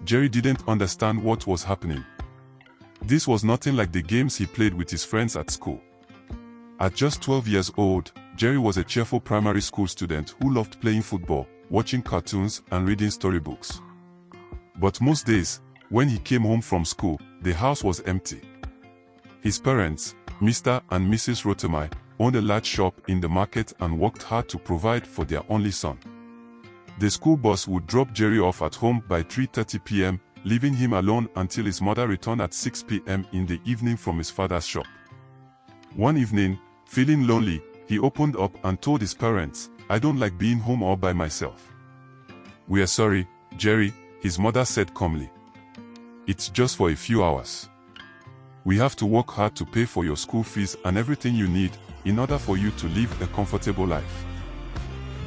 Jerry didn't understand what was happening. This was nothing like the games he played with his friends at school. At just 12 years old, Jerry was a cheerful primary school student who loved playing football, watching cartoons, and reading storybooks. But most days, when he came home from school, the house was empty. His parents, Mr. and Mrs. Rotemai, owned a large shop in the market and worked hard to provide for their only son. The school bus would drop Jerry off at home by 3:30 p.m., leaving him alone until his mother returned at 6 p.m. in the evening from his father's shop. One evening, feeling lonely, he opened up and told his parents, "I don't like being home all by myself." "We are sorry, Jerry," his mother said calmly. "It's just for a few hours. We have to work hard to pay for your school fees and everything you need in order for you to live a comfortable life."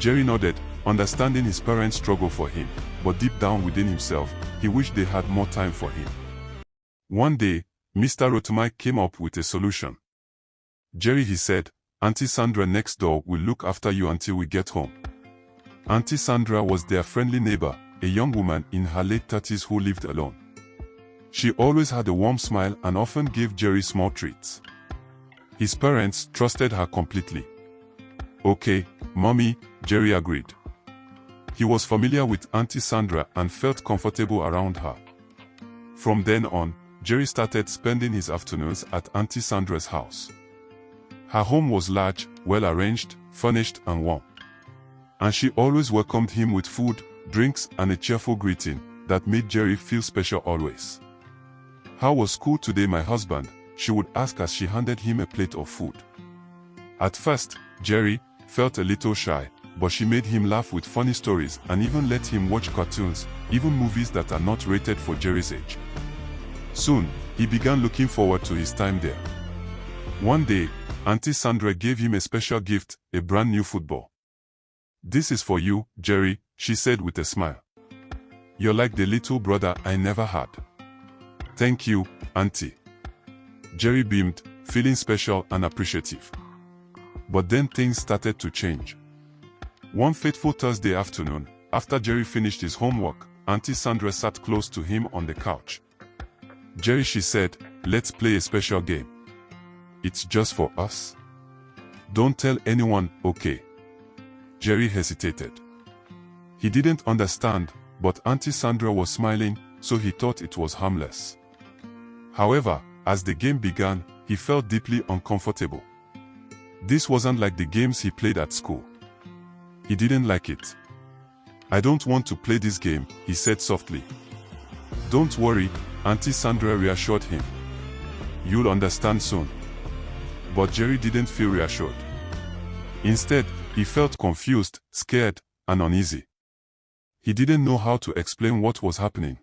Jerry nodded, understanding his parents' struggle for him, but deep down within himself, he wished they had more time for him. One day, Mr. Rotemai came up with a solution. "Jerry," he said, "Auntie Sandra next door will look after you until we get home." Auntie Sandra was their friendly neighbor, a young woman in her late 30s who lived alone. She always had a warm smile and often gave Jerry small treats. His parents trusted her completely. "Okay, Mommy," Jerry agreed. He was familiar with Auntie Sandra and felt comfortable around her. From then on, Jerry started spending his afternoons at Auntie Sandra's house. Her home was large, well-arranged, furnished and warm. And she always welcomed him with food, drinks and a cheerful greeting that made Jerry feel special always. "How was school today, my husband?" she would ask as she handed him a plate of food. At first, Jerry felt a little shy, but she made him laugh with funny stories and even let him watch cartoons, even movies that are not rated for Jerry's age. Soon, he began looking forward to his time there. One day, Auntie Sandra gave him a special gift, a brand new football. "This is for you, Jerry," she said with a smile. "You're like the little brother I never had." "Thank you, Auntie." Jerry beamed, feeling special and appreciative. But then things started to change. One fateful Thursday afternoon, after Jerry finished his homework, Auntie Sandra sat close to him on the couch. "Jerry," she said, "let's play a special game. It's just for us. Don't tell anyone, okay?" Jerry hesitated. He didn't understand, but Auntie Sandra was smiling, so he thought it was harmless. However, as the game began, he felt deeply uncomfortable. This wasn't like the games he played at school. He didn't like it. "I don't want to play this game," he said softly. "Don't worry," Auntie Sandra reassured him. "You'll understand soon." But Jerry didn't feel reassured. Instead, he felt confused, scared, and uneasy. He didn't know how to explain what was happening.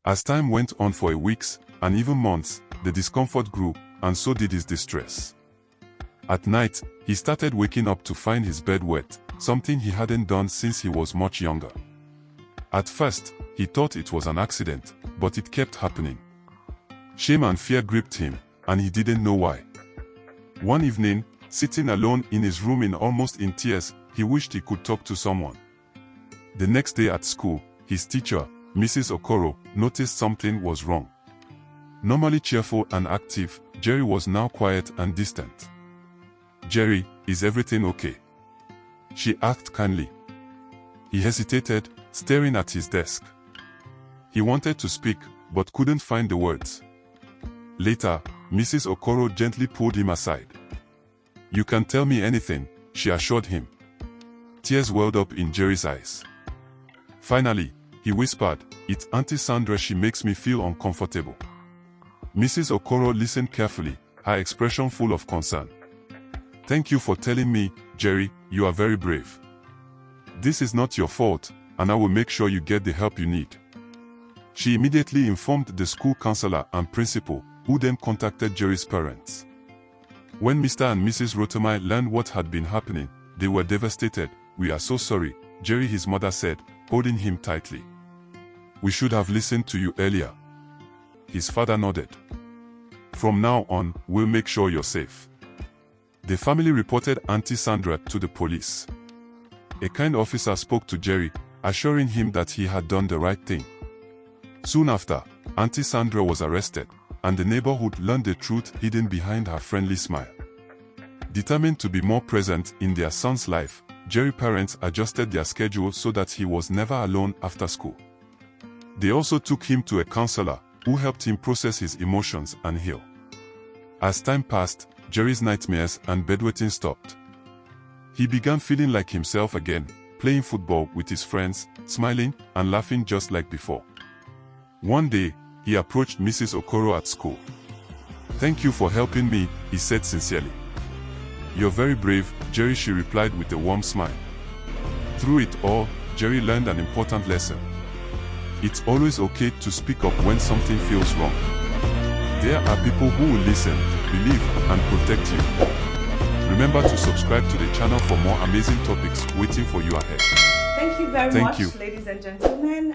As time went on for weeks, and even months, the discomfort grew, and so did his distress. At night, he started waking up to find his bed wet, something he hadn't done since he was much younger. At first, he thought it was an accident, but it kept happening. Shame and fear gripped him, and he didn't know why. One evening, sitting alone in his room almost in tears, he wished he could talk to someone. The next day at school, his teacher, Mrs. Okoro, noticed something was wrong. Normally cheerful and active, Jerry was now quiet and distant. "Jerry, is everything okay?" she asked kindly. He hesitated, staring at his desk. He wanted to speak, but couldn't find the words. Later, Mrs. Okoro gently pulled him aside. "You can tell me anything," she assured him. Tears welled up in Jerry's eyes. Finally, he whispered, "It's Auntie Sandra, she makes me feel uncomfortable." Mrs. Okoro listened carefully, her expression full of concern. "Thank you for telling me, Jerry, you are very brave. This is not your fault, and I will make sure you get the help you need." She immediately informed the school counselor and principal, who then contacted Jerry's parents. When Mr. and Mrs. Rotemai learned what had been happening, they were devastated. "We are so sorry," Jerry, his mother said, holding him tightly. "We should have listened to you earlier." His father nodded. "From now on, we'll make sure you're safe." The family reported Auntie Sandra to the police. A kind officer spoke to Jerry, assuring him that he had done the right thing. Soon after, Auntie Sandra was arrested, and the neighborhood learned the truth hidden behind her friendly smile. Determined to be more present in their son's life, Jerry's parents adjusted their schedule so that he was never alone after school. They also took him to a counselor, who helped him process his emotions and heal. As time passed, Jerry's nightmares and bedwetting stopped. He began feeling like himself again, playing football with his friends, smiling and laughing just like before. One day, he approached Mrs. Okoro at school. "Thank you for helping me," he said sincerely. "You're very brave, Jerry," she replied with a warm smile. Through it all, Jerry learned an important lesson. It's always okay to speak up when something feels wrong. There are people who will listen, believe, and protect you. Remember to subscribe to the channel for more amazing topics waiting for you ahead. Thank you very Thank much, you. ladies and gentlemen.